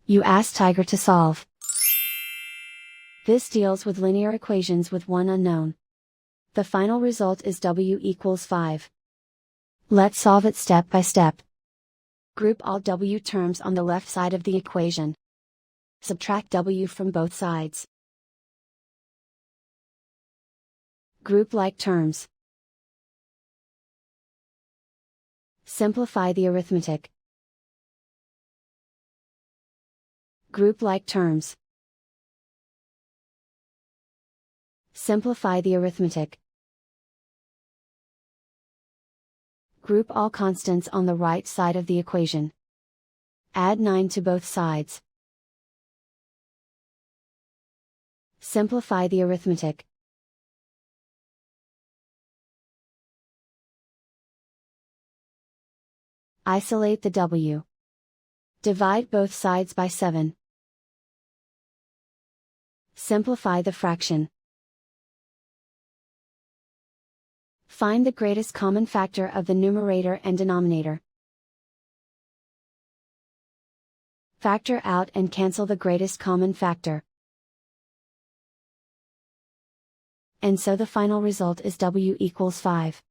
You ask Tiger to solve. This deals with linear equations with one unknown. The final result is w equals 5. Let's solve it step by step. Group all w terms on the left side of the equation. Subtract w from both sides. Group like terms. Simplify the arithmetic. Group like terms. Simplify the arithmetic. Group all constants on the right side of the equation. Add 9 to both sides. Simplify the arithmetic. Isolate the w. Divide both sides by 7. Simplify the fraction. Find the greatest common factor of the numerator and denominator. Factor out and cancel the greatest common factor. And so the final result is w equals 5.